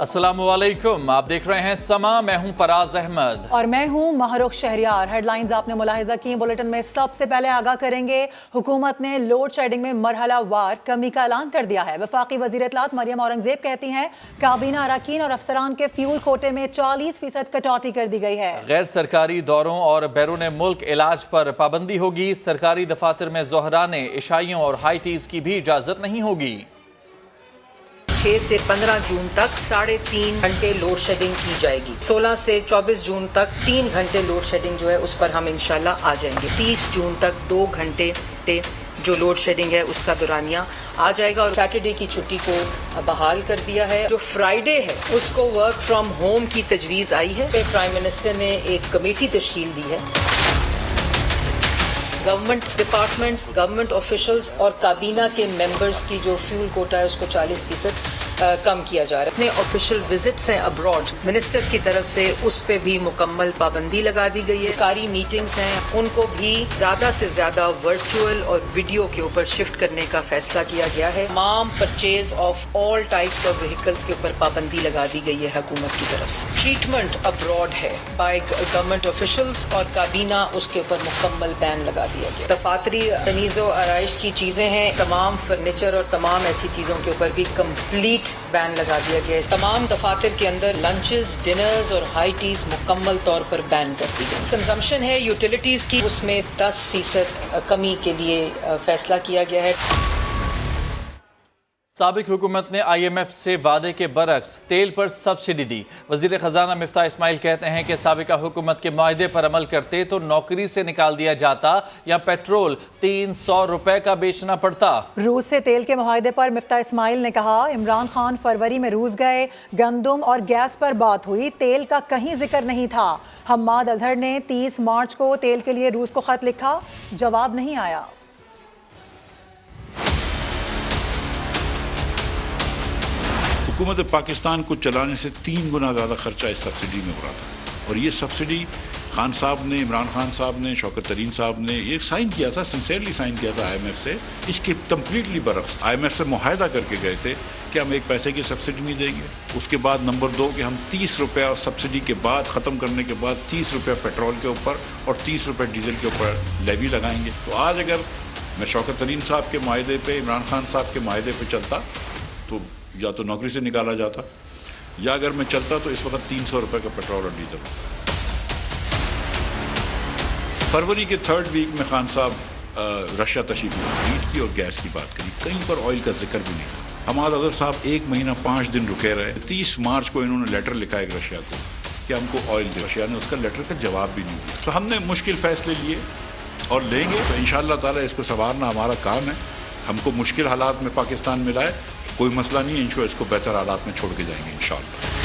अस्सलामु अलैकुम, आप देख रहे हैं समा। मैं हूं फराज अहमद और मैं हूं महरुख शहरियार। हेडलाइंस आपने मुलाहिजा की। बुलेटिन में सबसे पहले आगाह करेंगे, हुकूमत ने लोड शेडिंग में मरहला वार कमी का ऐलान कर दिया है। वफाकी वज़ीर इत्तलात मरियम औरंगजेब कहती हैं काबीना अरकान और अफसरान के फ्यूल कोटे में 40% कटौती कर दी गई है। गैर सरकारी दौरों और बैरून मुल्क इलाज पर पाबंदी होगी। सरकारी दफातर में ज़ोहराने, इशाइयों और हाई टीज की भी इजाजत नहीं होगी। 6 से 15 जून तक 3.5 घंटे लोड शेडिंग की जाएगी। 16 से 24 जून तक 3 घंटे लोड शेडिंग जो है उस पर हम इंशाल्लाह आ जाएंगे। 30 जून तक 2 घंटे जो लोड शेडिंग है उसका दुरानिया आ जाएगा। और सैटरडे की छुट्टी को बहाल कर दिया है। जो फ्राइडे है उसको वर्क फ्रॉम होम की तजवीज़ आई है। प्राइम मिनिस्टर ने एक कमेटी तश्कील दी है। गवर्नमेंट डिपार्टमेंट्स, गवर्नमेंट ऑफिशियल्स और काबीना के मेंबर्स की जो फ्यूल कोटा है उसको 40% कम किया जा रहा है। अपने ऑफिशियल विजिट्स हैं अब्रॉड, मिनिस्टर की तरफ से उस पे भी मुकम्मल पाबंदी लगा दी गई है। सरकारी मीटिंग्स हैं उनको भी ज़्यादा से ज़्यादा वर्चुअल और वीडियो के ऊपर शिफ्ट करने का फैसला किया गया है। तमाम purchase of all types of vehicles के ऊपर पाबंदी लगा दी गई है हुकूमत की तरफ से। ट्रीटमेंट अब्रॉड है बाय गवर्नमेंट ऑफिशियल्स और काबीना, उसके ऊपर मुकम्मल बैन लगा दिया गया। दफातरी तनीज़ो आराइश की चीज़ें हैं, तमाम फर्नीचर और तमाम ऐसी चीज़ों के ऊपर भी कम्प्लीट बैन लगा दिया गया है। तमाम दफातर के अंदर लंचेस, डिनर्स और हाई टीज मुकम्मल तौर पर बैन कर दी गई। कंजम्पशन है यूटिलिटीज की, उसमें 10% कमी के लिए फैसला किया गया है। साबिक हुकूमत ने IMF से वादे के बरक्स तेल पर सब्सिडी दी। वजीर खजाना मिफ्ताह इस्माइल कहते हैं कि साबिका हुकूमत के मुआहदे पर अमल करते तो नौकरी से निकाल दिया जाता या पेट्रोल 300 रुपए का बेचना पड़ता। रूस से तेल के मुआहदे पर मिफ्ताह इस्माइल ने कहा, इमरान खान फरवरी में रूस गए, गंदम और गैस पर बात हुई, तेल का कहीं जिक्र नहीं था। हम्माद अजहर ने 30 मार्च को तेल के लिए रूस को खत लिखा, जवाब नहीं आया। हुकूमत पाकिस्तान को चलाने से 3 गुना ज़्यादा खर्चा इस सब्सिडी में हो रहा था। और ये सब्सिडी खान साहब ने, इमरान खान साहब ने, शौकत तरीन साहब ने ये साइन किया था, सिंसियरली साइन किया था IMF से। इसके कम्प्लीटली बरक्स IMF से मुआहदा करके गए थे कि हम 1 पैसे की सब्सिडी नहीं देंगे। उसके बाद नंबर 2 कि हम 30 रुपया सब्सिडी के बाद ख़त्म करने के बाद 30 रुपया पेट्रोल के ऊपर और 30 रुपये डीजल के ऊपर लेवी लगाएंगे। तो आज अगर मैं शौकत तरीन साहब के मुआहदे पे, इमरान खान साहब के मुआहदे पे चलता तो या तो नौकरी से निकाला जाता, या अगर मैं चलता तो इस वक्त 300 रुपये का पेट्रोल और डीजल। फरवरी के 3rd वीक में खान साहब रशिया तशरीफ लाई, हीट की और गैस की बात करी, कहीं पर ऑयल का जिक्र भी नहीं था। हमाद अजहर साहब 1 महीना 5 दिन रुके रहे। 30 मार्च को इन्होंने लेटर लिखा एक रशिया को कि हमको ऑयल दे। रशिया ने उसका लेटर का जवाब भी नहीं दिया। तो हमने मुश्किल फैसले लिए और लेंगे तो इंशाअल्लाह ताला इसको संवारना हमारा काम है। हमको मुश्किल हालात में पाकिस्तान मिला है, कोई मसला नहीं है, इंशाअल्लाह इसको बेहतर हालात में छोड़ के जाएंगे इंशाअल्लाह।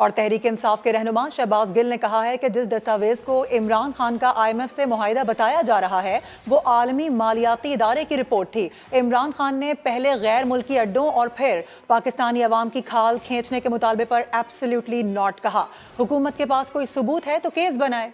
और तहरीक इंसाफ के रहनुमा शहबाज गिल ने कहा है कि जिस दस्तावेज को इमरान खान का IMF से मुआहिदा बताया जा रहा है वो आलमी मालियाती इदारे की रिपोर्ट थी। इमरान खान ने पहले गैर मुल्की अड्डों और फिर पाकिस्तानी अवाम की खाल खींचने के मुतालबे पर एब्सोल्युटली नॉट कहा। हुकूमत के पास कोई सबूत है तो केस बनाए।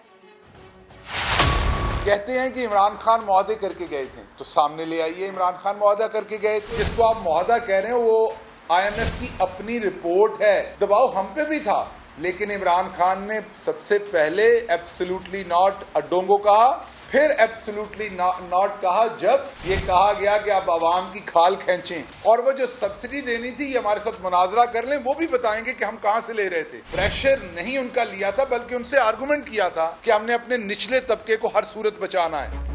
कहते हैं कि इमरान खान मुआहदे करके गए थे, तो सामने ले आइए इमरान खान मुआहदा करके गए थे। जिसको आप मुआहदा कह रहे हैं वो IMF की अपनी रिपोर्ट है। दबाव हम पे भी था, लेकिन इमरान खान ने सबसे पहले एब्सोल्युटली नॉट अड्डों को कहा, फिर एब्सोल्युटली नॉट कहा जब ये कहा गया कि आप आवाम की खाल खींचें। और वो जो सब्सिडी देनी थी ये हमारे साथ मुनाजरा कर लें, वो भी बताएंगे कि हम कहां से ले रहे थे। प्रेशर नहीं उनका लिया था, बल्कि उनसे आर्गुमेंट किया था कि हमने अपने निचले तबके को हर सूरत बचाना है।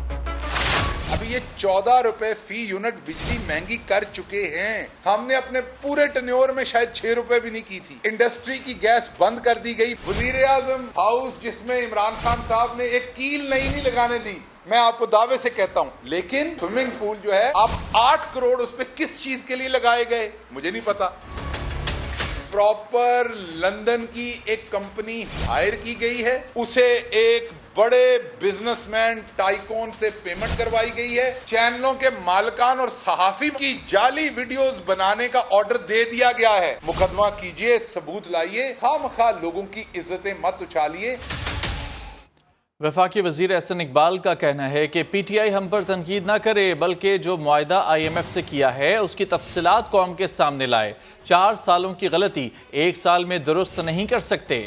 अभी ये 14 रुपए फी यूनिट बिजली महंगी कर चुके हैं। हमने अपने पूरे टन्योर में शायद 6 रुपए भी नहीं की थी। इंडस्ट्री की गैस बंद कर दी गई। वजीर आजम हाउस जिसमें इमरान खान साहब ने एक कील नहीं लगाने दी, मैं आपको दावे से कहता हूं। लेकिन स्विमिंग पूल जो है, आप 8 करोड़ उस पर किस चीज के लिए लगाए गए मुझे नहीं पता। प्रॉपर लंदन की एक कंपनी हायर की गई है, उसे एक बड़े बिजनेसमैन टाइकोन से पेमेंट करवाई गई है। चैनलों के मालिकान और सहाफी की जाली वीडियोस बनाने का ऑर्डर दे दिया गया है। मुकदमा कीजिए, सबूत लाइए, खामखा लोगों की इज्जतें मत उछालिए। वफाकी वजीर एहसन इकबाल का कहना है कि PTI हम पर तनकीद न करे बल्कि जो मुआहदा IMF से किया है उसकी तफसीलात कौम के सामने लाए। 4 सालों की गलती 1 साल में दुरुस्त नहीं कर सकते।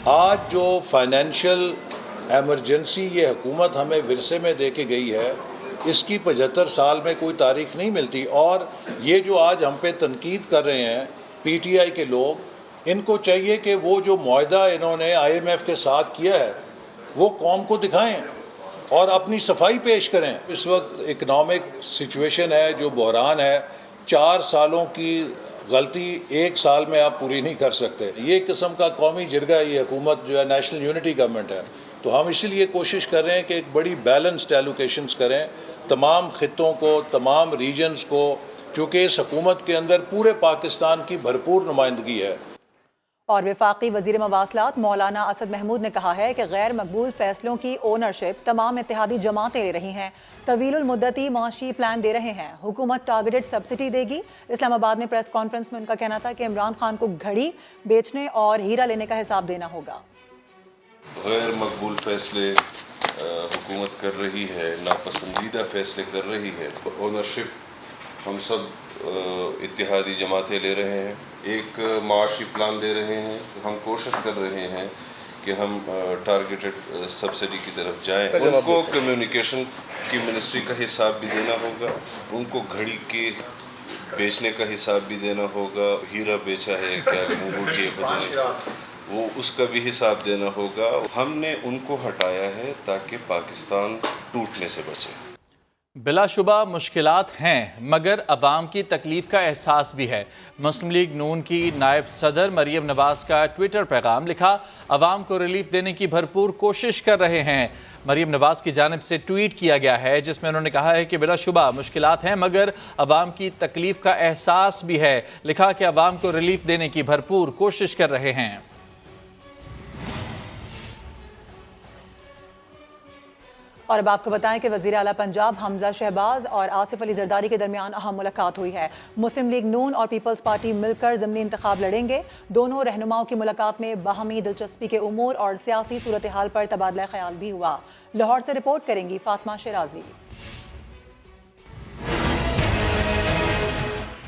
आज जो फाइनेंशियल एमरजेंसी ये हुकूमत हमें विरसे में दे के गई है, इसकी 75 साल में कोई तारीख नहीं मिलती। और ये जो आज हम पे तनकीद कर रहे हैं PTI के लोग, इनको चाहिए कि वो जो मुआहदा इन्होंने IMF के साथ किया है वो कौम को दिखाएं और अपनी सफाई पेश करें। इस वक्त इकनॉमिक सिचुएशन है जो बहरान है, 4 सालों की गलती 1 साल में आप पूरी नहीं कर सकते। ये किस्म का कौमी जिरगा ये हुकूमत जो है नेशनल यूनिटी गवर्नमेंट है, तो हम इसीलिए कोशिश कर रहे हैं कि एक बड़ी बैलेंस्ड एलोकेशंस करें तमाम खित्तों को, तमाम रीजन्स को, चूँकि इस हुकूमत के अंदर पूरे पाकिस्तान की भरपूर नुमाइंदगी है। और वफाकी वज़ीर मवासलात मौलाना असद महमूद ने कहा है कि गैर मकबूल फैसलों की ओनरशिप तमाम इत्तेहादी जमातें ले रही हैं। तवीलुल मुद्दती माशी प्लान दे रहे हैं। हुकूमत टारगेटेड सब्सिडी देगी। इस्लामाबाद में प्रेस कॉन्फ्रेंस में उनका कहना था कि इमरान खान को घड़ी बेचने और हीरा लेने का हिसाब देना होगा। गैर मकबूल फैसले हुकूमत कर रही है, नापसंदीदा फैसले कर रही है। ओनरशिप हम सब इत्तेहादी जमातें ले रहे हैं, एक माशी प्लान दे रहे हैं। हम कोशिश कर रहे हैं कि हम टारगेटेड सब्सिडी की तरफ जाएं। उनको कम्युनिकेशन की मिनिस्ट्री का हिसाब भी देना होगा, उनको घड़ी के बेचने का हिसाब भी देना होगा, हीरा बेचा है क्या, अंगूठी वो उसका भी हिसाब देना होगा। हमने उनको हटाया है ताकि पाकिस्तान टूटने से बचे। बिलाशुबा मुश्किलात हैं मगर अवाम की तकलीफ का एहसास भी है। मुस्लिम लीग नून की नायब सदर मरीम नवाज का ट्विटर पैगाम लिखा, अवाम को रिलीफ देने की भरपूर कोशिश कर रहे हैं। मरीम नवाज की जानिब से ट्वीट किया गया है जिसमें उन्होंने कहा है कि बिलाशुबा मुश्किलात हैं मगर अवाम की तकलीफ का एहसास भी है। लिखा कि अवाम को रिलीफ देने की भरपूर कोशिश कर रहे हैं। और अब आपको बताएं कि वज़ीर आला पंजाब हमजा शहबाज और आसिफ अली जरदारी के दरमियान अहम मुलाकात हुई है। मुस्लिम लीग नून और पीपल्स पार्टी मिलकर ज़मीनी इंतखाब लड़ेंगे। दोनों रहनुमाओं की मुलाकात में बाहमी दिलचस्पी के उमूर और सियासी सूरत हाल पर तबादला ख्याल भी हुआ। लाहौर से रिपोर्ट करेंगी फातिमा शिराजी।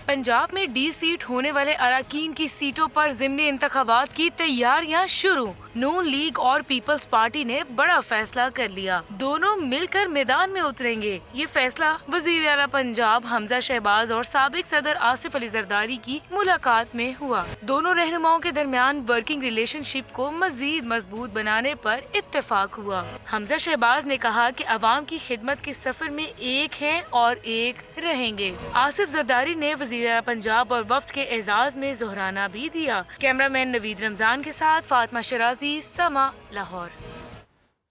पंजाब में डी सीट होने वाले अराकीन की सीटों पर ज़िमनी इंतखाबात की तैयारियां शुरू। नून लीग और पीपल्स पार्टी ने बड़ा फैसला कर लिया, दोनों मिलकर मैदान में उतरेंगे। ये फैसला वज़ीर आला पंजाब हमजा शहबाज और साबिक सदर आसिफ अली जरदारी की मुलाकात में हुआ। दोनों रहनुमाओं के दरमियान वर्किंग रिलेशनशिप को मजीद मजबूत बनाने पर इत्तेफाक हुआ। हमजा शहबाज ने कहा कि अवाम की खिदमत के सफर में एक हैं और एक रहेंगे। आसिफ जरदारी ने वज़ीर आला पंजाब और वफ्द के एजाज में जोहराना भी दिया। कैमरामैन नवीद रमजान के साथ फातिमा शिराजी, समा, लाहौर।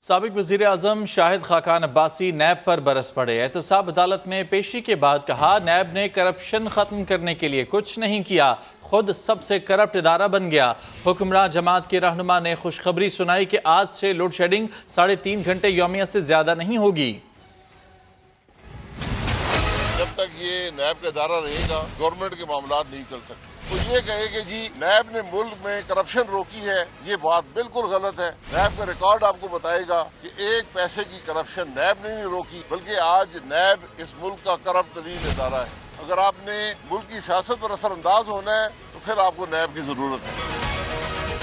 साबिक वज़ीर आज़म शाहिद खाकान अब्बासी नैब पर बरस पड़े। एहतसाब अदालत में पेशी के बाद कहा, नैब ने करप्शन खत्म करने के लिए कुछ नहीं किया, खुद सबसे करप्ट इदारा बन गया। हुक्मरान जमात के रहनुमा ने खुशखबरी सुनाई कि आज से लोड शेडिंग 3.5 घंटे यौमिया से ज्यादा नहीं होगी। जब तक ये नैब का इदारा रहेगा गवर्नमेंट के मामला नहीं चल सकते। तो ये कहे कि जी नैब ने मुल्क में करप्शन रोकी है, ये बात बिल्कुल गलत है। नैब का रिकॉर्ड आपको बताएगा कि एक पैसे की करप्शन नैब ने नहीं रोकी, बल्कि आज नैब इस मुल्क का करप्ट तरीन इदारा है। अगर आपने मुल्क की सियासत पर असरअंदाज होना है तो फिर आपको नैब की जरूरत है।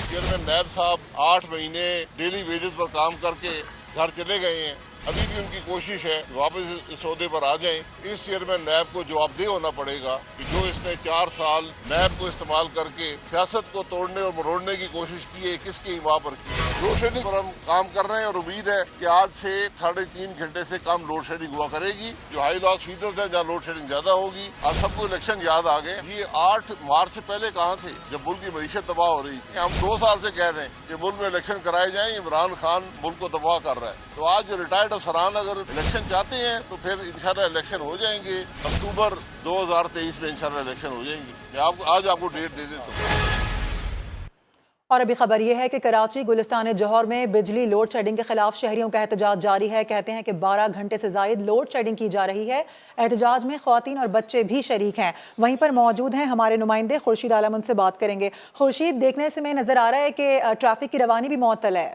चेयरमैन नैब साहब 8 महीने डेली वेजेस पर काम करके घर चले गए हैं। अभी भी उनकी कोशिश है वापस इस ओहदे पर आ जाएं। इस चेयरमैन नैब को जवाबदेह होना पड़ेगा कि जो इसने 4 साल नैब को इस्तेमाल करके सियासत को तोड़ने और मरोड़ने की कोशिश की है, किसके इमाम पर की। लोड शेडिंग पर हम काम कर रहे हैं और उम्मीद है कि आज से 3.5 घंटे से कम लोड शेडिंग हुआ करेगी। जो हाई लॉस फीडर्स है जहाँ लोड शेडिंग ज्यादा होगी। आज सबको इलेक्शन याद आ गए। ये 8 मार्च से पहले कहाँ थे जब मुल्क की मईशत तबाह हो रही थी। हम 2 साल से कह रहे हैं कि मुल्क में इलेक्शन कराए जाए, इमरान खान मुल्क को तबाह कर रहा है। तो आज जो रिटायर्ड अफसरान अगर इलेक्शन चाहते हैं तो फिर इंशाल्लाह इलेक्शन हो जाएंगे। अक्टूबर 2023 में इंशाल्लाह इलेक्शन हो जाएंगे। मैं आज आपको डेट दे देता हूँ। और अभी खबर यह है कि कराची गुलिस्तान जौहर में बिजली लोड शेडिंग के खिलाफ शहरियों का एहतजाज जारी है। कहते हैं कि 12 घंटे से जायद लोड शेडिंग की जा रही है। एहतजाज में ख्वातीन और बच्चे भी शरीक हैं। वहीं पर मौजूद हैं हमारे नुमाइंदे खुर्शीद आलम, उनसे बात करेंगे। खुर्शीद, देखने से में नजर आ रहा है कि ट्रैफिक की रवानी भी मुअत्तल है।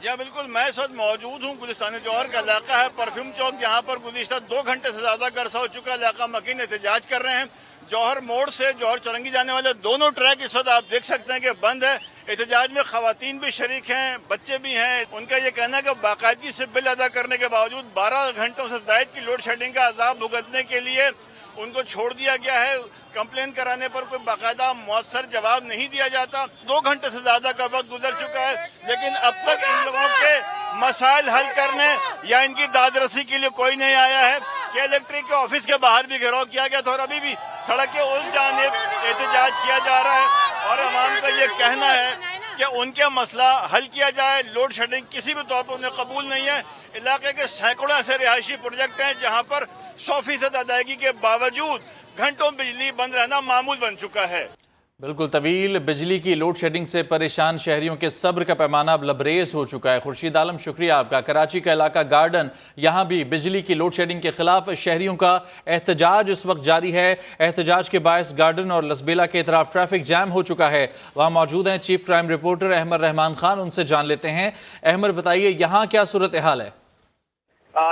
جی ہاں بالکل، میں اس وقت موجود ہوں گلستان جوہر کا علاقہ ہے پرفیوم چوک، جہاں پر گزشتہ 2 گھنٹے سے زیادہ کا عرصہ ہو چکا علاقہ مکین احتجاج کر رہے ہیں۔ جوہر موڑ سے جوہر چورنگی جانے والے دونوں ٹریک اس وقت آپ دیکھ سکتے ہیں کہ بند ہے۔ احتجاج میں خواتین بھی شریک ہیں، بچے بھی ہیں۔ ان کا یہ کہنا ہے کہ باقاعدگی سے بل ادا کرنے کے باوجود 12 گھنٹوں سے زائد کی لوڈ شیڈنگ کا عذاب بھگتنے کے لیے ان کو چھوڑ دیا گیا ہے۔ کمپلین کرانے پر کوئی باقاعدہ مؤثر جواب نہیں دیا جاتا۔ 2 گھنٹے سے زیادہ کا وقت گزر چکا ہے، لیکن اب تک ان لوگوں کے مسائل حل کرنے یا ان کی داد رسی کے لیے کوئی نہیں آیا ہے۔ کہ الیکٹرک کے آفس کے باہر بھی گھیراؤ کیا گیا تھا اور ابھی بھی سڑک کے اس جانب احتجاج کیا جا رہا ہے، اور عوام کا یہ کہنا ہے کہ ان کے مسئلہ حل کیا جائے۔ لوڈ شیڈنگ کسی بھی طور پر انہیں قبول نہیں ہے۔ علاقے کے سینکڑوں ایسے رہائشی پروجیکٹ ہیں جہاں پر 100% ادائیگی کے باوجود گھنٹوں بجلی بند رہنا معمول بن چکا ہے۔ بالکل، طویل بجلی کی لوڈ شیڈنگ سے پریشان شہریوں کے صبر کا پیمانہ اب لبریز ہو چکا ہے۔ خورشید عالم، شکریہ آپ کا۔ کراچی کا علاقہ گارڈن، یہاں بھی بجلی کی لوڈ شیڈنگ کے خلاف شہریوں کا احتجاج اس وقت جاری ہے۔ احتجاج کے باعث گارڈن اور لسبیلا کے اطراف ٹریفک جام ہو چکا ہے۔ وہاں موجود ہیں چیف کرائم رپورٹر احمد رحمان خان، ان سے جان لیتے ہیں۔ احمد، بتائیے یہاں کیا صورتحال ہے؟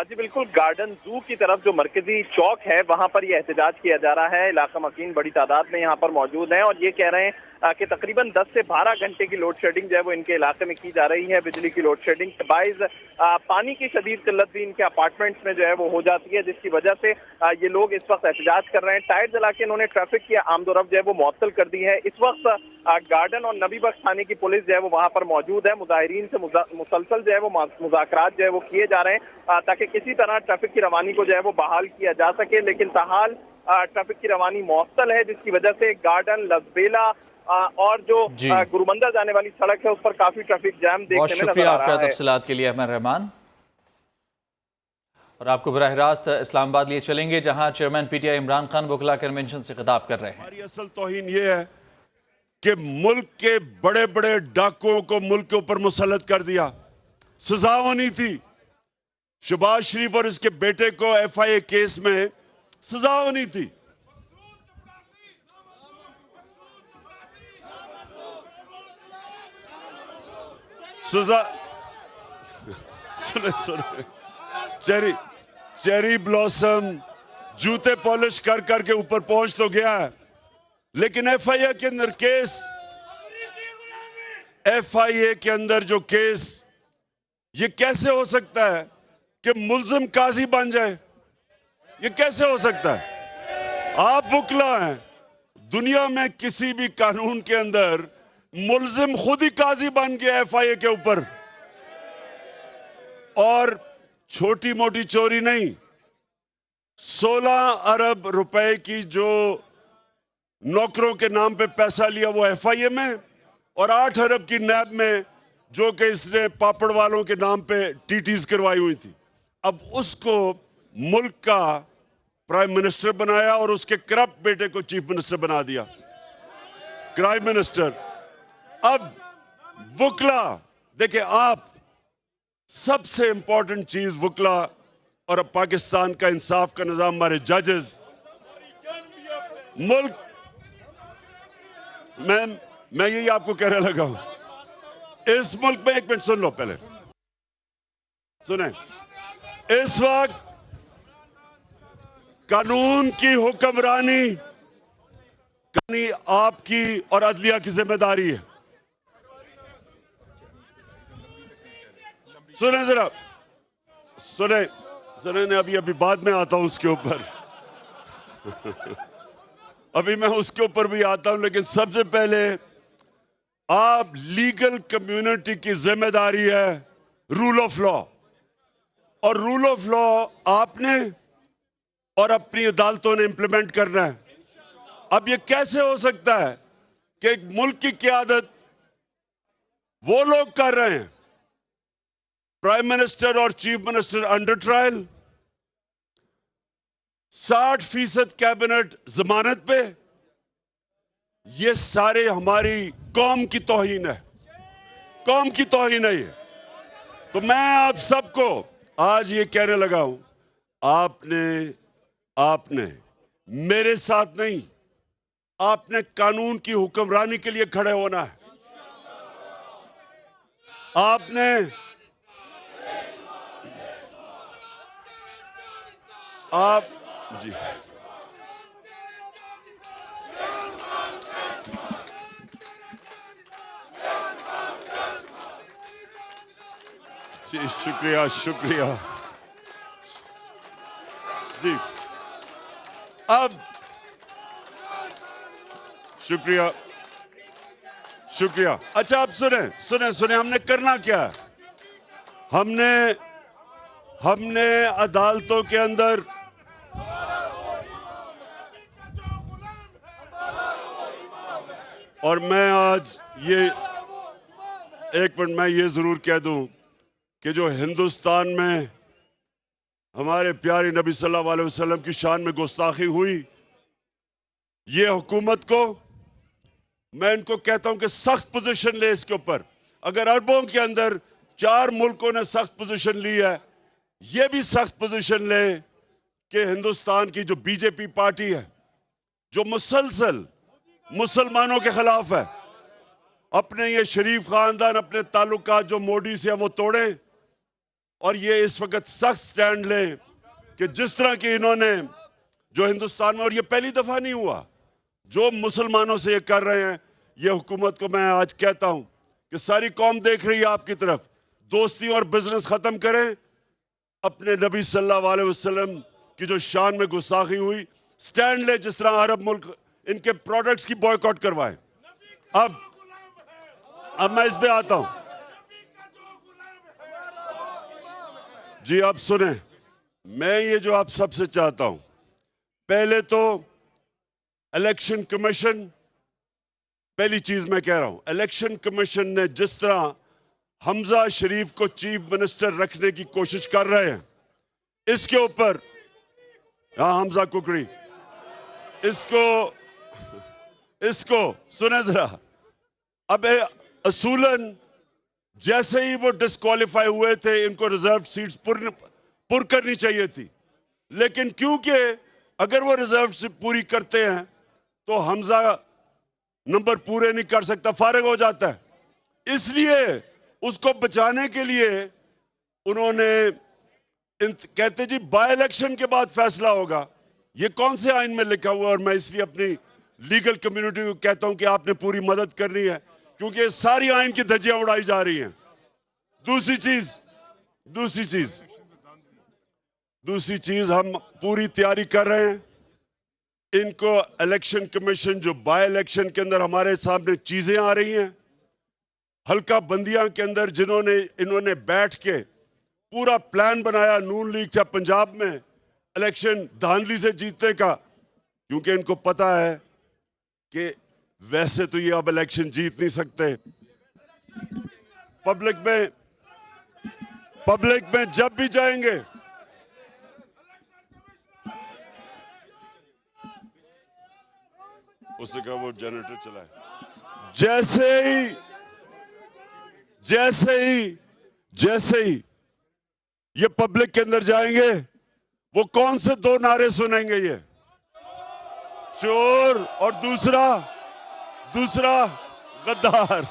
جی بالکل، گارڈن زو کی طرف جو مرکزی چوک ہے وہاں پر یہ احتجاج کیا جا رہا ہے۔ علاقہ مکین بڑی تعداد میں یہاں پر موجود ہیں اور یہ کہہ رہے ہیں کہ تقریباً 10 سے 12 گھنٹے کی لوڈ شیڈنگ جو ہے وہ ان کے علاقے میں کی جا رہی ہے۔ بجلی کی لوڈ شیڈنگ کے باعث پانی کی شدید قلت بھی ان کے اپارٹمنٹس میں جو ہے وہ ہو جاتی ہے، جس کی وجہ سے یہ لوگ اس وقت احتجاج کر رہے ہیں۔ ٹائر جلا کے انہوں نے ٹریفک کی آمد و رفت جو ہے وہ معطل کر دی ہے۔ اس وقت گارڈن اور نبی بخش تھانے کی پولیس جو ہے وہ وہاں پر موجود ہے۔ مظاہرین سے مسلسل جو ہے وہ مذاکرات جو ہے وہ کیے جا رہے ہیں تاکہ کسی طرح ٹریفک کی روانی کو جو ہے وہ بحال کیا جا سکے، لیکن تاحال ٹریفک کی روانی معطل ہے، جس کی وجہ سے گارڈن، لسبیلا اور جو گرومندر جانے والی سڑک ہے اس پر کافی ٹریفک جام دیکھنے میں نظر آ رہا ہے۔ بہت شکریہ آپ کا تفصیلات کے لیے احمد رحمان۔ اور آپ کو براہ راست اسلام آباد لیے چلیں گے، جہاں chairman P T I Imran Khan وکلا کنونشن سے خطاب کر رہے ہیں۔ ہماری اصل توہین یہ ہے کہ ملک کے بڑے بڑے ڈاکوؤں کو ملک کے اوپر مسلط کر دیا۔ سزا ہونی تھی شہباز شریف اور اس کے بیٹے کو ایف آئی اے کیس میں سزا ہونی تھی۔ سزا سنے چیری بلاسم جوتے پالش کر کر کے اوپر پہنچ تو گیا ہے، لیکن ایف آئی اے کے اندر کیس، ایف آئی اے کے اندر جو کیس، یہ کیسے ہو سکتا ہے کہ ملزم قاضی بن جائے؟ یہ کیسے ہو سکتا ہے؟ آپ وکلا ہیں، دنیا میں کسی بھی قانون کے اندر ملزم خود ہی قاضی بن گیا ایف آئی اے کے اوپر، اور چھوٹی موٹی چوری نہیں، 16 ارب روپے کی جو نوکروں کے نام پہ پیسہ لیا وہ ایف آئی اے میں، اور 8 ارب کی نیب میں جو کہ اس نے پاپڑ والوں کے نام پہ ٹی ٹیز کروائی ہوئی تھی۔ اب اس کو ملک کا پرائم منسٹر بنایا اور اس کے کرپٹ بیٹے کو چیف منسٹر بنا دیا، کرائم منسٹر۔ اب وکلا دیکھیں، آپ سب سے امپورٹنٹ چیز وکلا اور اب پاکستان کا انصاف کا نظام، ہمارے ججز، ملک میں یہی آپ کو کہنے لگا ہوں، اس ملک میں، ایک منٹ سن لو پہلے، سنیں، اس وقت قانون کی حکمرانی آپ کی اور عدلیہ کی ذمہ داری ہے۔ سنیں ذرا، سنیں، ابھی بعد میں آتا ہوں اس کے اوپر، ابھی میں اس کے اوپر بھی آتا ہوں، لیکن سب سے پہلے آپ لیگل کمیونٹی کی ذمہ داری ہے رول آف لا، اور رول آف لا آپ نے اور اپنی عدالتوں نے امپلیمنٹ کرنا ہے۔ اب یہ کیسے ہو سکتا ہے کہ ایک ملک کی قیادت وہ لوگ کر رہے ہیں، پرائم منسٹر اور chief minister under trial, 60% cabinet ضمانت پہ، یہ سارے ہماری قوم کی توہین ہے، قوم کی توہین ہے یہ۔ تو میں آپ سب کو آج یہ کہنے لگا ہوں، آپ نے میرے ساتھ نہیں، آپ نے قانون کی حکمرانی کے لیے کھڑے ہونا ہے۔ آپ نے آپ جی جی شکریہ جی اب شکریہ اچھا اب سنیں ہم نے کرنا کیا ہے. ہم نے عدالتوں کے اندر اور میں آج یہ ایک منٹ میں یہ ضرور کہہ دوں کہ جو ہندوستان میں ہمارے پیارے نبی صلی اللہ علیہ وسلم کی شان میں گستاخی ہوئی، یہ حکومت کو میں ان کو کہتا ہوں کہ سخت پوزیشن لے اس کے اوپر. اگر عربوں کے اندر 4 ملکوں نے سخت پوزیشن لی ہے، یہ بھی سخت پوزیشن لے کہ ہندوستان کی جو بی جے پی پارٹی ہے جو مسلسل مسلمانوں کے خلاف ہے، اپنے یہ شریف خاندان اپنے تعلقات جو موڈی سے ہیں وہ توڑیں اور یہ اس وقت سخت سٹینڈ لیں کہ جس طرح کی انہوں نے جو ہندوستان میں، اور یہ پہلی دفعہ نہیں ہوا جو مسلمانوں سے یہ کر رہے ہیں. یہ حکومت کو میں آج کہتا ہوں کہ ساری قوم دیکھ رہی ہے آپ کی طرف، دوستی اور بزنس ختم کریں، اپنے نبی صلی اللہ علیہ وسلم کی جو شان میں گستاخی ہوئی سٹینڈ لے، جس طرح عرب ملک ان کے پروڈکٹس کی بوائیکاٹ کروائیں. اب میں اس پہ آتا ہوں. جی اب سنیں، میں یہ جو آپ سب سے چاہتا ہوں، پہلے تو الیکشن کمیشن، پہلی چیز میں کہہ رہا ہوں، الیکشن کمیشن نے جس طرح حمزہ شریف کو چیف منسٹر رکھنے کی کوشش کر رہے ہیں، اس کے اوپر حمزہ ککڑی اس کو سنیں ذرا. اب اصولاً جیسے ہی وہ ڈسکوالیفائی ہوئے تھے ان کو ریزرو سیٹس پر کرنی چاہیے تھی، لیکن کیونکہ اگر وہ ریزرو سیٹ پوری کرتے ہیں تو حمزہ نمبر پورے نہیں کر سکتا، فارغ ہو جاتا ہے. اس لیے اس کو بچانے کے لیے انہوں نے کہتے جی بائی الیکشن کے بعد فیصلہ ہوگا. یہ کون سے آئین میں لکھا ہوا ہے؟ اور میں اس لیے اپنی لیگل کمیونٹی کو کہتا ہوں کہ آپ نے پوری مدد کرنی ہے، کیونکہ ساری آئین کی دھجیاں اڑائی جا رہی ہیں. دوسری چیز ہم پوری تیاری کر رہے ہیں. ان کو الیکشن کمیشن جو بائی الیکشن کے اندر ہمارے سامنے چیزیں آ رہی ہیں، حلقہ بندیاں کے اندر انہوں نے بیٹھ کے پورا پلان بنایا نون لیگ سے پنجاب میں الیکشن دھاندلی سے جیتنے کا، کیونکہ ان کو پتا ہے کہ ویسے تو یہ اب الیکشن جیت نہیں سکتے. پبلک میں جب بھی جائیں گے اس سے کہا وہ جنریٹر چلائے. جیسے ہی یہ پبلک کے اندر جائیں گے وہ کون سے 2 نعرے سنیں گے؟ یہ چور اور دوسرا غدار.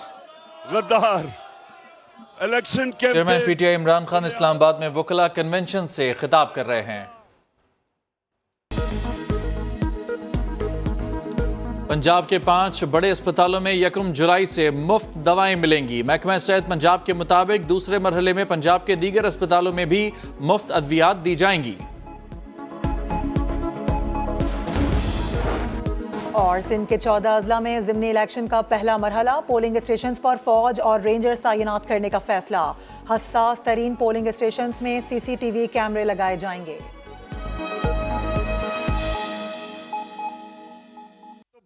Election chairman P T I Imran Khan Islamabad میں وکلاء کنونشن سے خطاب کر رہے ہیں. پنجاب کے 5 بڑے اسپتالوں میں 1 جولائی سے مفت دوائیں ملیں گی. محکمہ صحت پنجاب کے مطابق دوسرے مرحلے میں پنجاب کے دیگر اسپتالوں میں بھی مفت ادویات دی جائیں گی. اور سندھ کے 14 اضلاع میں ضمنی الیکشن کا پہلا مرحلہ، پولنگ اسٹیشنز پر فوج اور رینجرز تعینات کرنے کا فیصلہ. حساس ترین پولنگ اسٹیشنز میں CCTV کیمرے لگائے جائیں گے.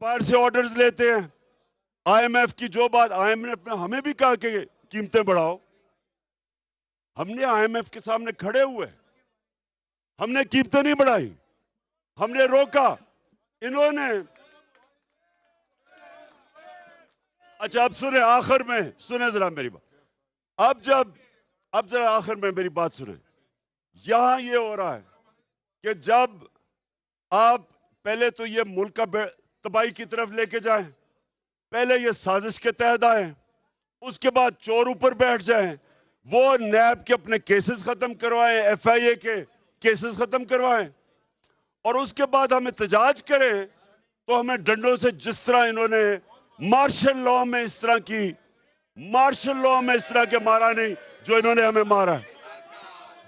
باہر سے آرڈرز لیتے ہیں. IMF کی جو بات، IMF نے ہمیں بھی کہا کہ قیمتیں بڑھاؤ. ہم نے IMF کے سامنے کھڑے ہوئے، ہم نے قیمتیں نہیں بڑھائی، ہم نے روکا. انہوں نے اچھا اب سنیں، آخر میں سنیں ذرا میری بات. اب ذرا آخر میں میری بات سنیں. یہاں یہ ہو رہا ہے کہ جب آپ پہلے تو یہ ملک کا تباہی کی طرف لے کے جائیں، پہلے یہ سازش کے تحت آئیں، اس کے بعد چور اوپر بیٹھ جائیں، وہ نیب کے اپنے کیسز ختم کروائیں، FIA کے کیسز ختم کروائیں، اور اس کے بعد ہم احتجاج کریں تو ہمیں ڈنڈوں سے جس طرح انہوں نے مارشل لاء میں اس طرح کے مارا نہیں جو انہوں نے ہمیں مارا.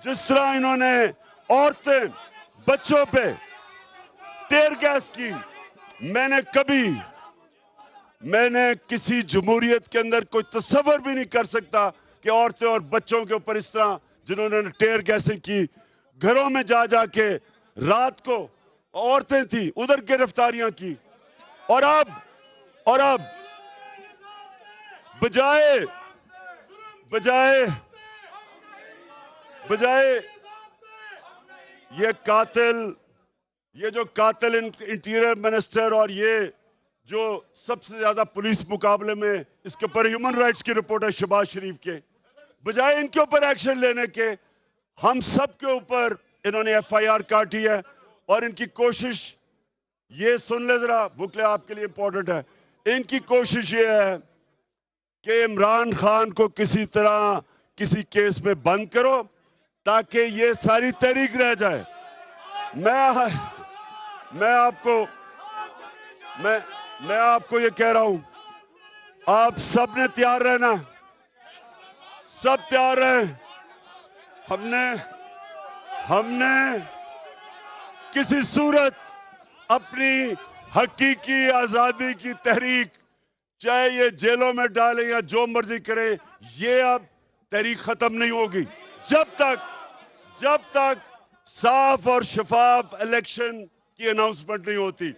جس طرح انہوں نے عورتیں بچوں پہ ٹیئر گیس کی, میں نے کسی جمہوریت کے اندر کوئی تصور بھی نہیں کر سکتا کہ عورتیں اور بچوں کے اوپر اس طرح جنہوں نے ٹیئر گیسیں کی, گھروں میں جا کے رات کو عورتیں تھیں ادھر گرفتاریاں کی. اور اب بجائے یہ جو قاتل انٹیریئر منسٹر اور یہ جو سب سے زیادہ پولیس مقابلے میں اس کے اوپر ہیومن رائٹس کی رپورٹ ہے شہباز شریف کے, بجائے ان کے اوپر ایکشن لینے کے ہم سب کے اوپر انہوں نے ایف آئی آر کاٹی ہے. اور ان کی کوشش یہ سن لے ذرا, بکلے آپ کے لیے امپورٹنٹ ہے, ان کی کوشش یہ ہے کہ عمران خان کو کسی طرح کسی کیس میں بند کرو تاکہ یہ ساری تحریک رہ جائے. میں آپ کو یہ کہہ رہا ہوں, آپ سب نے تیار رہنا, سب تیار رہیں. ہم نے کسی صورت اپنی حقیقی آزادی کی تحریک, چاہے یہ جیلوں میں ڈالیں یا جو مرضی کریں, یہ اب تحریک ختم نہیں ہوگی جب تک صاف اور شفاف الیکشن کی اناؤنسمنٹ نہیں ہوتی.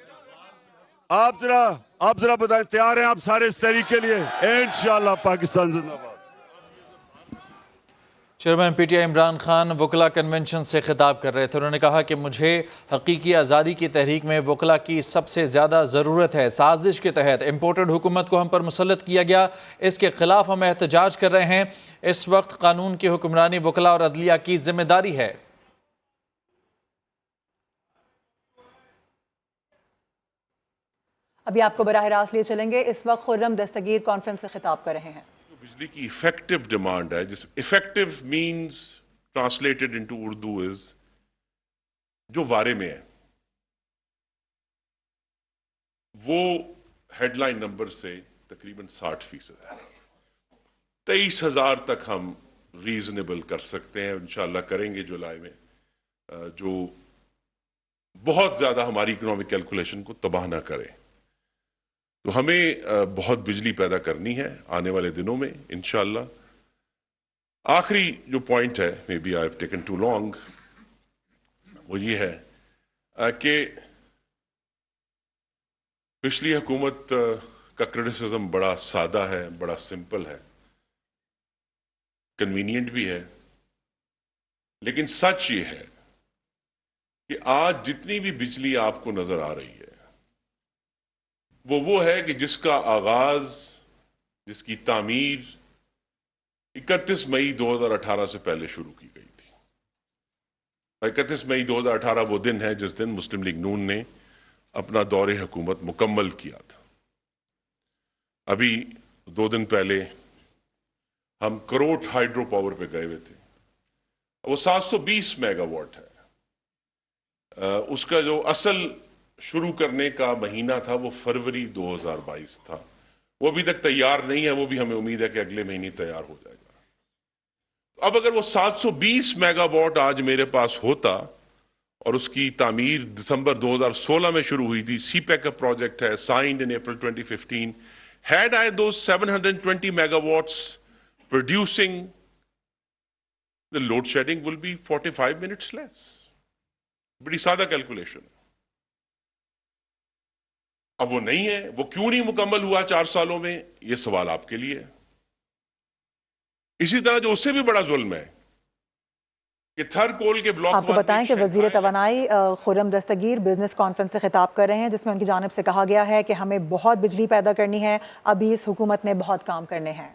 آپ ذرا بتائیں, تیار ہیں آپ سارے اس تحریک کے لیے؟ انشاءاللہ پاکستان زندہ باد. Chairman P T I Imran Khan وکلا کنونشن سے خطاب کر رہے تھے. انہوں نے کہا کہ مجھے حقیقی آزادی کی تحریک میں وکلا کی سب سے زیادہ ضرورت ہے. سازش کے تحت امپورٹڈ حکومت کو ہم پر مسلط کیا گیا, اس کے خلاف ہم احتجاج کر رہے ہیں. اس وقت قانون کی حکمرانی وکلا اور عدلیہ کی ذمہ داری ہے. ابھی آپ کو براہ راست لیے چلیں گے. اس وقت خرم دستگیر کانفرنس سے خطاب کر رہے ہیں. بجلی کی افیکٹو ڈیمانڈ ہے, جس effective means translated into Urdu is جو وارے میں ہے, وہ ہیڈ لائن نمبر سے تقریباً 60% ہے. 23,000 تک ہم ریزنیبل کر سکتے ہیں, انشاءاللہ کریں گے جولائی میں, جو بہت زیادہ ہماری اکنامک کیلکولیشن کو تباہ نہ کرے. تو ہمیں بہت بجلی پیدا کرنی ہے آنے والے دنوں میں انشاءاللہ. آخری جو پوائنٹ ہے, may be I have taken too long, وہ یہ ہے کہ پچھلی حکومت کا کرٹیسزم بڑا سادہ ہے, بڑا سمپل ہے, کنوینئنٹ بھی ہے, لیکن سچ یہ ہے کہ آج جتنی بھی بجلی آپ کو نظر آ رہی ہے وہ ہے کہ جس کا آغاز, جس کی تعمیر 31 مئی 2018 سے پہلے شروع کی گئی تھی. 31 مئی 2018 وہ دن ہے جس دن مسلم لیگ نون نے اپنا دور حکومت مکمل کیا تھا. ابھی 2 دن پہلے ہم کروٹ ہائیڈرو پاور پہ گئے ہوئے تھے, وہ 720 میگا واٹ ہے. اس کا جو اصل شروع کرنے کا مہینہ تھا وہ فروری 2022 تھا. وہ ابھی تک تیار نہیں ہے, وہ بھی ہمیں امید ہے کہ اگلے مہینے تیار ہو جائے گا. اب اگر وہ 720 میگا واٹ آج میرے پاس ہوتا, اور اس کی تعمیر دسمبر 2016 میں شروع ہوئی تھی, سی پیک کا پروجیکٹ ہے, signed in April 2015, had I those 720 megawatts producing, the load shedding will be 45 minutes less. بڑی سادہ کیلکولیشن. اب وہ نہیں ہے, وہ کیوں نہیں مکمل ہوا 4 سالوں میں, یہ سوال آپ کے لیے. اسی طرح جو اس سے بھی بڑا ظلم ہے کہ تھر کول کے بلاک, آپ کو بتائیں کہ وزیر توانائی خرم دستگیر بزنس کانفرنس سے خطاب کر رہے ہیں, جس میں ان کی جانب سے کہا گیا ہے کہ ہمیں بہت بجلی پیدا کرنی ہے, ابھی اس حکومت نے بہت کام کرنے ہیں.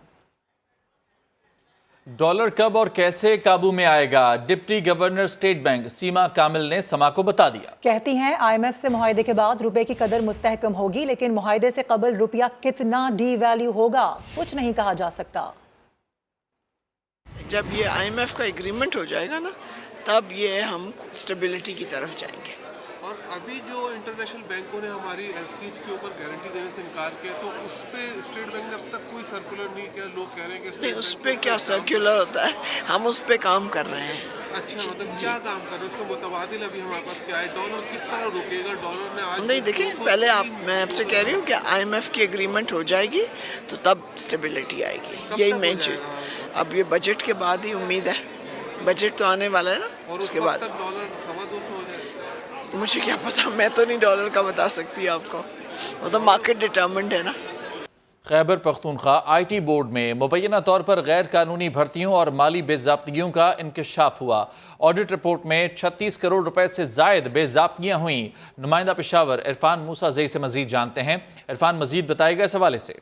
ڈالر کب اور کیسے قابو میں آئے گا, ڈپٹی گورنر اسٹیٹ بینک سیما کامل نے سما کو بتا دیا. کہتی ہیں آئی ایم ایف سے معاہدے کے بعد روپے کی قدر مستحکم ہوگی, لیکن معاہدے سے قبل روپیہ کتنا ڈی ویلیو ہوگا کچھ نہیں کہا جا سکتا. جب یہ آئی ایم ایف کا ایگریمنٹ ہو جائے گا نا, تب یہ ہم اسٹیبلٹی کی طرف جائیں گے. اور अभी जो इंटरनेशनल बैंकों ने हमारी एलसीज के ऊपर गारंटी देने से इनकार किया, तो उस पे स्टेट बैंक ने अब तक कोई सर्कुलर नहीं किया। लोग कह रहे हैं कि नहीं, उस पे क्या सर्कुलर होता है, हम उस पे काम कर रहे हैं। अच्छा, मतलब क्या काम कर रहे हैं? उसको मुतबादिल अभी हमारे पास क्या है? डॉलर किस तरह रुकेगा? डॉलर ने आज नहीं, देखिए पहले मैं आपसे कह रही हूँ कि IMF की एग्रीमेंट हो जाएगी तो तब स्टेबिलिटी आएगी, यही मेन चीज। अब ये बजट के बाद ही उम्मीद है, बजट तो आने वाला है ना, और उसके बाद डॉलर 2.25 हो जाए। मुझे क्या पता, मैं तो नहीं डॉलर का बता सकती आपको, वो तो मार्केट डिटर्मिन्ड है ना। खैबर पख्तूनख्वा IT बोर्ड में मुबैना तौर पर गैर कानूनी भर्तियों और माली बेज़ाब्तियों का इंकशाफ हुआ। ऑडिट रिपोर्ट में 36 करोड़ रुपए से जायद बेज़ाब्तियां हुई। नुमाइंदा पेशावर इरफान मूसा ज़ई से मजीद जानते हैं। इरफान, मजीद बताएगा इस हवाले से।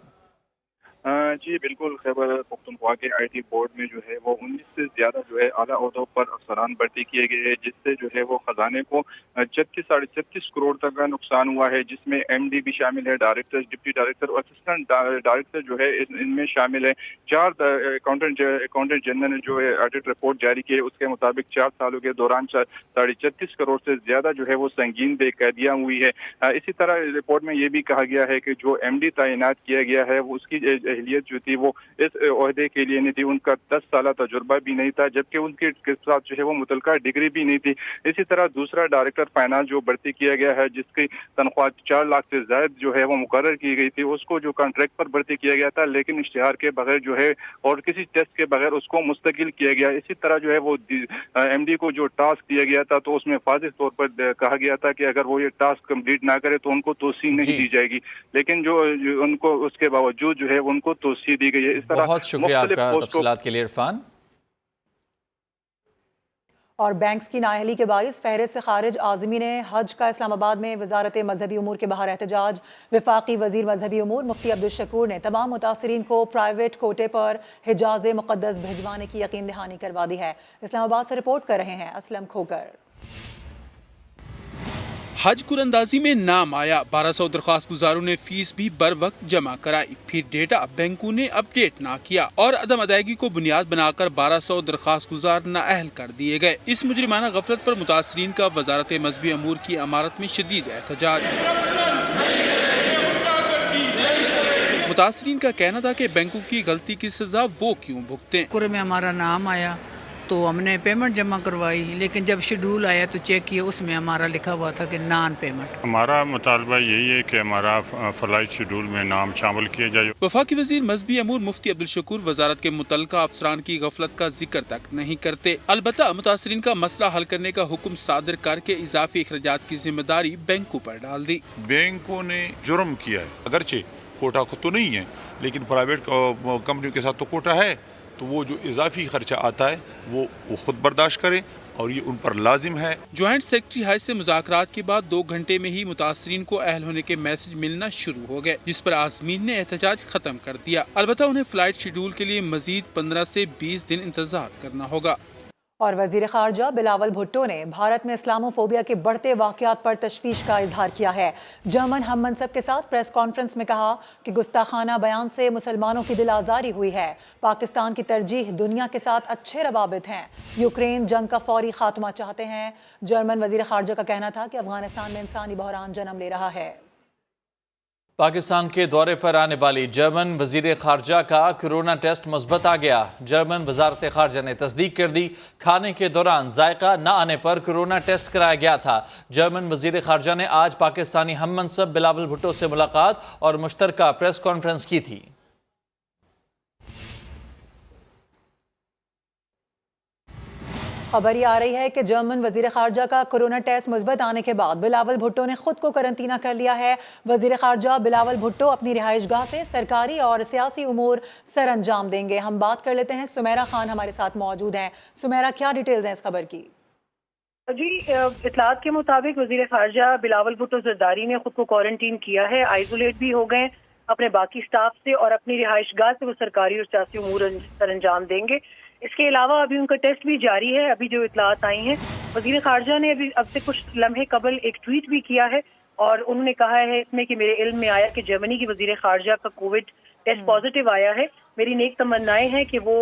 जी बिल्कुल, खैबर पख्तूनख्वा के IT बोर्ड में जो है वो 19 से ज्यादा जो है आला ओहदों पर अफसरान भर्ती किए गए हैं, जिससे जो है वो खजाने को 36 करोड़ तक का नुकसान हुआ है, जिसमें MD भी शामिल है, डायरेक्टर, डिप्टी डायरेक्टर और असिस्टेंट डायरेक्टर जो है इनमें शामिल है। 4 अकाउंटेंट जनरल ने जो है ऑडिट रिपोर्ट जारी की है, उसके मुताबिक 4 सालों के दौरान 36 करोड़ से ज्यादा जो है वो संगीन बेकायदियां हुई है। इसी तरह रिपोर्ट में ये भी कहा गया है कि जो MD तैनात किया गया है वो उसकी अहलियत जो थी वो इस ओहदे के लिए नहीं थी, उनका 10 साल तजुर्बा भी नहीं था, जबकि उनके साथ जो है वो मुतलका डिग्री भी नहीं थी। इसी तरह दूसरा डायरेक्टर फाइनेंस जो भर्ती किया गया है, जिसकी तनख्वाह 4 लाख से ज्यादा जो है वो मुकर्रर की गई थी, उसको जो कॉन्ट्रैक्ट पर भर्ती किया गया था, लेकिन इश्तिहार के बगैर जो है और किसी टेस्ट के बगैर उसको मुस्तकिल किया गया। इसी तरह जो है वो MD को जो टास्क दिया गया था तो उसमें वाज़ेह तौर पर कहा गया था कि अगर वो ये टास्क कंप्लीट ना करे तो उनको तोसी नहीं दी जाएगी, लेकिन जो उनको उसके बावजूद जो है उनको तोसी दी गई है। इस तरह बहुत शुक्रिया आपका तफसीलात के लिए इरफान। और बैंक्स की नाअहली के बाइस फहरिस्त से खारिज आज़मी ने हज का इस्लामाबाद में वजारत मजहबी उमूर के बाहर एहतजाज। वफाकी वजीर मजहबी उमूर मुफ्ती अब्दुल शकूर ने तमाम मुतासरीन को प्राइवेट कोटे पर हिजाज मुक़द्दस भिजवाने की यकीन दहानी करवा दी है। इस्लामाबाद से रिपोर्ट कर रहे हैं असलम खोकर। हज कुरंदाजी में नाम आया, 1200 दरख्वास्त गुजारों ने फीस भी बर वक्त जमा कराई, फिर डेटा बैंकों ने अपडेट ना किया और अदम अदायगी को बुनियाद बनाकर 1200 दरख्वास्त गुजार नाअहल कर दिए गए। इस मुजरिमाना गफलत पर मुतासरीन का वजारत मजहबी अमूर की इमारत में शदीद एहतजाज। मुतासरीन का कहना था कि बैंकों की गलती की सजा वो क्यों भुगतें। कुरे में हमारा नाम आया तो हमने पेमेंट जमा करवाई, लेकिन जब शेड्यूल आया तो चेक किया, उसमें हमारा लिखा हुआ था कि नॉन पेमेंट। हमारा मुतालबा यही है कि हमारा फ्लाइट शेड्यूल में नाम शामिल किया जाए। वफाकी वजीर मजहबी अमूर मुफ्ती अब्दुल शकूर वजारत के मुतल्लिका अफसरान की गफलत का जिक्र तक नहीं करते। अलबत्ता मुतासरीन का मसला हल करने का हुक्म सादर करके इजाफी अखराजात की जिम्मेदारी बैंकों पर डाल दी। बैंकों ने जुर्म किया है, अगरचे कोटा को तो नहीं है, लेकिन प्राइवेट कंपनियों के साथ तो कोटा है, तो वो जो इजाफी खर्चा आता है वो खुद बर्दाश्त करें और ये उन पर लाजिम है। ज्वाइंट सेक्रेटरी हाउस से मुज़ाकरात के बाद 2 घंटे में ही मुतासरीन को अहल होने के मैसेज मिलना शुरू हो गए, जिस पर आज़मीन ने एहतजाज खत्म कर दिया। अलबत्ता उन्हें फ्लाइट शेड्यूल के लिए मजीद 15 से 20 दिन इंतजार करना होगा। और वजीर खारजा बिलावल भुट्टो ने भारत में इस्लामोफोबिया के बढ़ते वाक़यात पर तशवीश का इजहार किया है। जर्मन हम मनसब के साथ प्रेस कॉन्फ्रेंस में कहा कि गुस्ताखाना बयान से मुसलमानों की दिल आज़ारी हुई है। पाकिस्तान की तरजीह दुनिया के साथ अच्छे रवाबित हैं। यूक्रेन जंग का फौरी खात्मा चाहते हैं। जर्मन वजीर खारजा का कहना था कि अफगानिस्तान में इंसानी बहरान जन्म ले रहा है। पाकिस्तान के दौरे पर आने वाली जर्मन वजीर खारजा का कोरोना टेस्ट मुस्बत आ गया। जर्मन वजारत खारजा ने तस्दीक कर दी, खाने के दौरान जायका न आने पर कोरोना टेस्ट कराया गया था। जर्मन वजीर खारजा ने आज पाकिस्तानी हम मनसब बिलावल भुट्टो से मुलाकात और मुश्तरका प्रेस कॉन्फ्रेंस की थी। खबर ये आ रही है कि जर्मन वजीर खारजा का कोरोना टेस्ट मुस्बत आने के बाद बिलावल भुट्टो ने खुद को करंटीना कर लिया है। वजीर खारजा बिलावल भुट्टो अपनी रिहाइश गाह से सरकारी और सियासी उमूर सर अंजाम देंगे। हम बात कर लेते हैं, सुमेरा खान हमारे साथ मौजूद हैं। सुमेरा, क्या डिटेल्स हैं इस खबर की? जी, इतलात के मुताबिक वजीर खारजा बिलावल भुट्टो जरदारी ने खुद को क्वारंटीन किया है, आइसोलेट भी हो गए अपने बाकी स्टाफ से और अपनी रिहाइश गाह से वो सरकारी और सियासी उमूर सर अंजाम देंगे। इसके अलावा अभी उनका टेस्ट भी जारी है। अभी जो इतलात आई हैं, वजीर खारजा ने अभी अब से कुछ लम्हे कबल एक ट्वीट भी किया है और उन्होंने कहा है इसमें कि मेरे इल्म में आया कि जर्मनी की वजीर खारजा का कोविड टेस्ट पॉजिटिव आया है। मेरी नेक तमन्नाएं हैं कि वो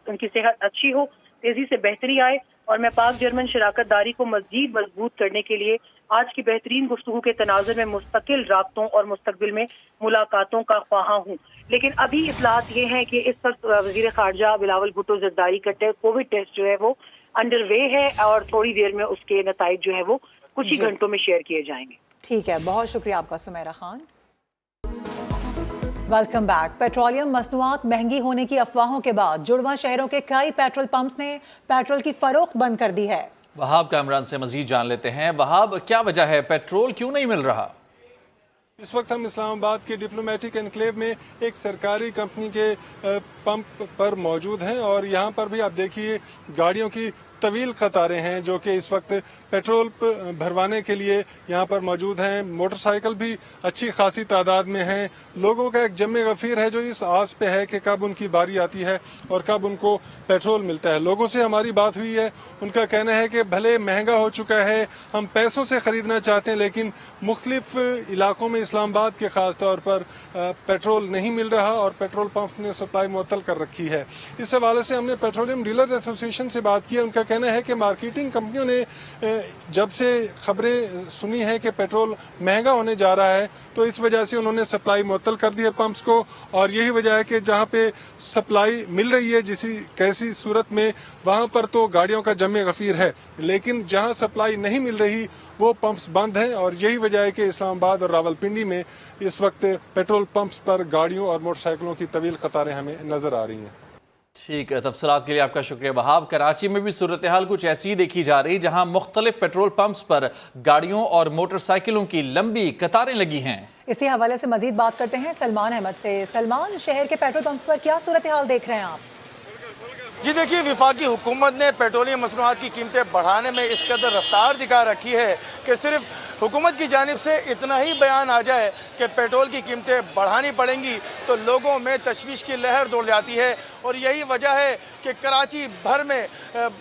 उनकी सेहत अच्छी हो, तेजी से बेहतरी आए اور میں پاک جرمن شراکت داری کو مزید مضبوط کرنے کے لیے آج کی بہترین گفتگو کے تناظر میں مستقل رابطوں اور مستقبل میں ملاقاتوں کا خواہاں ہوں. لیکن ابھی اطلاعات یہ ہیں کہ اس وقت وزیر خارجہ بلاول بھٹو زرداری کا کووڈ ٹیسٹ جو ہے وہ انڈر وے ہے اور تھوڑی دیر میں اس کے نتائج جو ہے وہ کچھ ہی گھنٹوں میں شیئر کیے جائیں گے. ٹھیک ہے، بہت شکریہ آپ کا Sameera Khan. Welcome back. Petroleum مصنوعات مہنگی ہونے کی افواہوں کے بعد جڑواں شہروں کے کئی پیٹرول پمپس نے پیٹرول کی فروخت بند کر دی ہے. وہاب کامران سے مزید جان لیتے ہیں. وہاب، کیا وجہ ہے، پیٹرول کیوں نہیں مل رہا؟ اس وقت ہم اسلام آباد کے ڈپلومیٹک انکلیو میں ایک سرکاری کمپنی کے پمپ پر موجود ہیں اور یہاں پر بھی آپ دیکھیے گاڑیوں کی طویل قطاریں ہیں جو کہ اس وقت پیٹرول بھروانے کے لیے یہاں پر موجود ہیں. موٹر سائیکل بھی اچھی خاصی تعداد میں ہیں. لوگوں کا ایک جم غفیر ہے جو اس آس پہ ہے کہ کب ان کی باری آتی ہے اور کب ان کو پیٹرول ملتا ہے. لوگوں سے ہماری بات ہوئی ہے، ان کا کہنا ہے کہ بھلے مہنگا ہو چکا ہے، ہم پیسوں سے خریدنا چاہتے ہیں، لیکن مختلف علاقوں میں اسلام آباد کے خاص طور پر پیٹرول نہیں مل رہا اور پیٹرول پمپ نے سپلائی معطل کر رکھی ہے. اس حوالے سے ہم نے پیٹرولیم ڈیلرز ایسوسی ایشن سے بات کی. ان کا کہنا ہے کہ مارکیٹنگ کمپنیوں نے جب سے خبریں سنی ہے کہ پیٹرول مہنگا ہونے جا رہا ہے تو اس وجہ سے انہوں نے سپلائی معطل کر دی ہے پمپس کو، اور یہی وجہ ہے کہ جہاں پہ سپلائی مل رہی ہے کیسی صورت میں وہاں پر تو گاڑیوں کا جم غفیر ہے، لیکن جہاں سپلائی نہیں مل رہی وہ پمپس بند ہیں. اور یہی وجہ ہے کہ اسلام آباد اور راولپنڈی میں اس وقت پیٹرول پمپس پر گاڑیوں اور موٹر سائیکلوں کی طویل قطاریں ہمیں نظر آ رہی ہیں. ٹھیک ہے، تفصیلات کے لیے آپ کا شکریہ وہاب. کراچی میں بھی صورتحال کچھ ایسی دیکھی جا رہی جہاں مختلف پیٹرول پمپس پر گاڑیوں اور موٹر سائیکلوں کی لمبی قطاریں لگی ہیں. اسی حوالے سے مزید بات کرتے ہیں سلمان احمد سے. سلمان، شہر کے پیٹرول پمپس پر کیا صورتحال دیکھ رہے ہیں آپ؟ جی دیکھیے، وفاقی حکومت نے پیٹرولیم مصنوعات کی قیمتیں بڑھانے میں اس قدر رفتار دکھا رکھی ہے کہ صرف حکومت کی جانب سے اتنا ہی بیان آ جائے کہ پیٹرول کی قیمتیں بڑھانی پڑیں گی تو لوگوں میں تشویش کی لہر دوڑ جاتی ہے. اور یہی وجہ ہے کہ کراچی بھر میں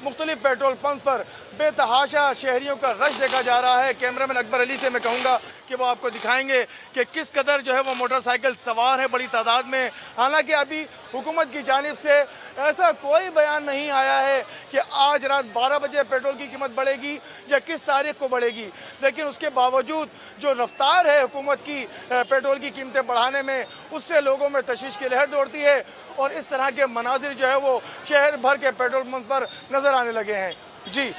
مختلف پیٹرول پمپ پر بے تحاشا شہریوں کا رش دیکھا جا رہا ہے. کیمرہ مین اکبر علی سے میں کہوں گا کہ وہ آپ کو دکھائیں گے کہ کس قدر جو ہے وہ موٹر سائیکل سوار ہے بڑی تعداد میں. حالانکہ ابھی حکومت کی جانب سے ایسا کوئی بیان نہیں آیا ہے کہ آج رات 12 بجے پیٹرول کی قیمت بڑھے گی یا کس تاریخ کو بڑھے گی، لیکن اس کے باوجود جو رفتار ہے حکومت کی پیٹرول کی قیمتیں بڑھانے میں، اس سے لوگوں میں تشویش کی لہر دوڑتی ہے اور اس طرح کے مناظر جو ہے وہ شہر بھر کے پیٹرول پمپ پر نظر آنے لگے ہیں. جی،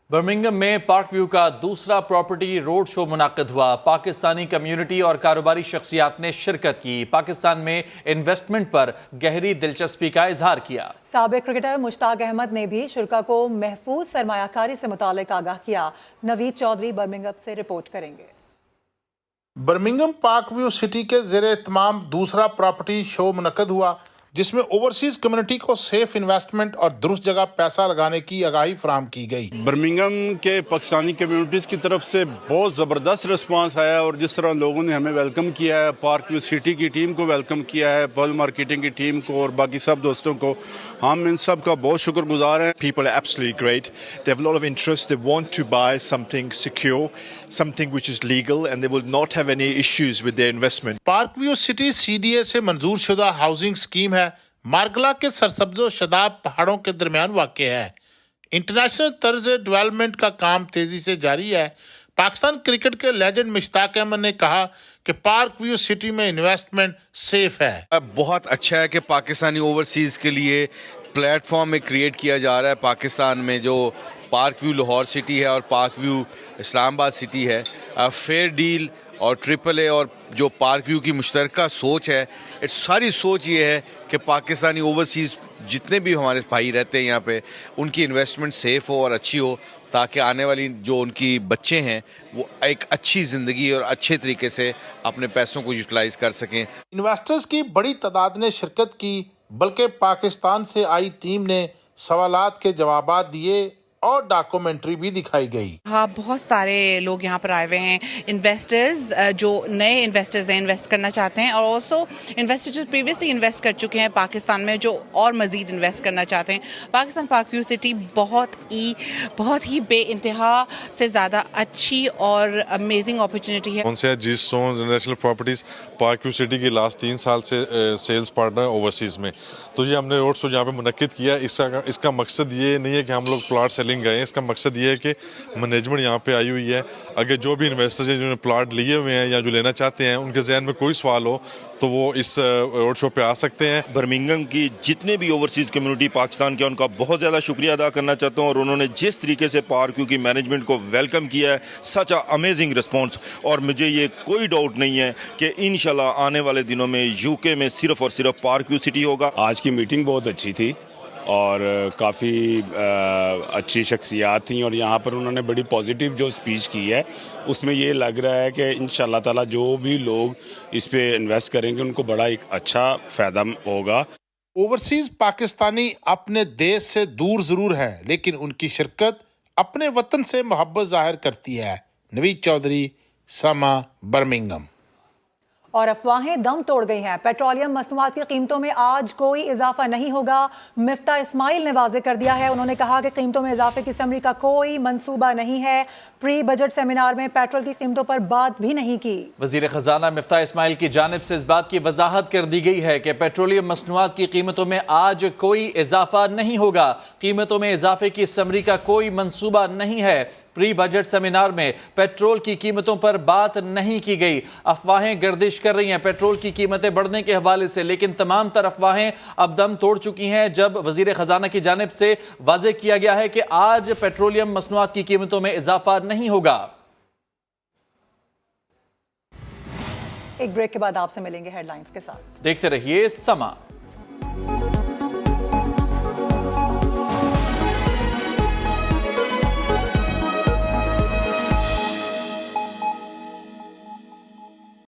برمنگم میں پارک ویو کا دوسرا پراپرٹی روڈ شو منعقد ہوا. پاکستانی کمیونٹی اور کاروباری شخصیات نے شرکت کی. پاکستان میں انویسٹمنٹ پر گہری دلچسپی کا اظہار کیا. سابق کرکٹر مشتاق احمد نے بھی شرکا کو محفوظ سرمایہ کاری سے متعلق آگاہ کیا. نوید چودھری برمنگم سے رپورٹ کریں گے. برمنگم پارک ویو سٹی کے زیر اہتمام دوسرا پراپرٹی شو منعقد ہوا جس میں اوورسیز کمیونٹی کو سیف انویسٹمنٹ اور درست جگہ پیسہ لگانے کی آگاہی فراہم کی گئی. برمنگم کے پاکستانی کمیونٹیز کی طرف سے بہت زبردست رسپانس آیا اور جس طرح لوگوں نے ہمیں ویلکم کیا ہے، پارک ویو سٹی کی ٹیم کو ویلکم کیا ہے، پل مارکیٹنگ کی ٹیم کو اور باقی سب دوستوں کو، ہم ان سب کا بہت شکر گزار ہیں. People are absolutely great. They have a lot of interest. They want to buy something secure, something which is legal, and they will not have any issues with their investment. Park view city CDA سے منظور شدہ housing scheme ہے. مارگلا کے سرسبز و شاداب پہاڑوں کے درمیان واقع ہے. انٹرنیشنل طرز ڈیولپمنٹ کا کام تیزی سے جاری ہے. پاکستان کرکٹ کے لیجنڈ مشتاق احمد نے کہا کہ پارک ویو سٹی میں انویسٹمنٹ سیف ہے. بہت اچھا ہے کہ پاکستانی اوورسیز کے لیے پلیٹ فارم میں کریٹ کیا جا رہا ہے. پاکستان میں جو پارک ویو لاہور سٹی ہے اور پارک ویو اسلام آباد سٹی ہے، فیئر ڈیل اور ٹرپل اے اور جو پارک ویو کی مشترکہ سوچ ہے، ساری سوچ یہ ہے کہ پاکستانی اوورسیز جتنے بھی ہمارے بھائی رہتے ہیں یہاں پہ، ان کی انویسٹمنٹ سیف ہو اور اچھی ہو تاکہ آنے والی جو ان کی بچے ہیں وہ ایک اچھی زندگی اور اچھے طریقے سے اپنے پیسوں کو یوٹیلائز کر سکیں. انویسٹرز کی بڑی تعداد نے شرکت کی، بلکہ پاکستان سے آئی ٹیم نے سوالات کے جوابات دیے اور ڈاکومنٹری بھی دکھائی گئی. ہاں، بہت سارے لوگ یہاں پر آئے ہوئے ہیں، انویسٹرز جو نئے انویسٹرز ہیں، انویسٹ کرنا چاہتے ہیں، اور آلسو انویسٹر جو پریویسلی انویسٹ کر چکے ہیں پاکستان میں جو اور مزید انویسٹ کرنا چاہتے ہیں. پاکستان پارک ویو سٹی بہت ہی بے انتہا سے زیادہ اچھی اور امیزنگ اپرچونیٹی ہے. ان سے G Stone International Properties Park view City کی لاسٹ 3 سال سے سیلز پارٹنر اوورسیز میں، تو یہ ہم نے روڈ شو جہاں پہ منعقد کیا. اس کا مقصد یہ نہیں ہے کہ ہم لوگ پلاٹ سیل सेलिंग गए हैं। इसका मकसद ये है कि मैनेजमेंट यहाँ पे आई हुई है, अगर जो भी इन्वेस्टर्स हैं जिन्होंने प्लाट लिए हुए हैं या जो लेना चाहते हैं, उनके जहन में कोई सवाल हो तो वो इस रोड शो पे आ सकते हैं। बर्मिंघम की जितने भी ओवरसीज़ कम्युनिटी पाकिस्तान के, उनका बहुत ज़्यादा शुक्रिया अदा करना चाहता हूँ, और उन्होंने जिस तरीके से पार्क व्यू की मैनेजमेंट को वेलकम किया है, सच अ अमेजिंग रिस्पॉन्स। और मुझे ये कोई डाउट नहीं है कि इंशाल्लाह आने वाले दिनों में यूके में सिर्फ और सिर्फ पार्क व्यू सिटी होगा। आज की मीटिंग बहुत अच्छी थी और काफ़ी अच्छी शख्सियात थी, और यहाँ पर उन्होंने बड़ी पॉजिटिव जो स्पीच की है उसमें ये लग रहा है कि इंशाल्लाह ताला जो भी लोग इस पे इन्वेस्ट करेंगे उनको बड़ा एक अच्छा फ़ायदा होगा। ओवरसीज पाकिस्तानी अपने देश से दूर जरूर हैं, लेकिन उनकी शिरकत अपने वतन से मोहब्बत जाहिर करती है। नवीद चौधरी, समा, बर्मिंघम। और अफवाहें दम तोड़ गई हैं। पेट्रोलियम मसनूआत की कीमतों में आज कोई इजाफा नहीं होगा। मिफ्ता इस्माइल ने वाज़ेह कर दिया है। उन्होंने कहा कि कीमतों में इजाफे की समरी का कोई मंसूबा नहीं है। प्री बजट सेमिनार में पेट्रोल की कीमतों पर बात भी नहीं की। वज़ीर ख़जाना मिफ्ता इस्माइल की जानिब से इस बात की वजाहत कर दी गई है कि पेट्रोलियम मसनूआत की कीमतों में आज कोई इजाफा नहीं होगा। कीमतों में इजाफे की समरी का कोई मंसूबा नहीं है। प्री बजट सेमिनार में पेट्रोल की कीमतों पर बात नहीं की गई। अफवाहें गर्दिश कर रही हैं पेट्रोल की कीमतें बढ़ने के हवाले से, लेकिन तमाम तर अफवाहें अब दम तोड़ चुकी हैं जब वज़ीर ख़जाना की जानिब से वाज़ेह किया गया है कि आज पेट्रोलियम मसनूआत की कीमतों में इजाफा नहीं होगा। एक ब्रेक के बाद आपसे मिलेंगे हेडलाइंस के साथ। देखते रहिए समा।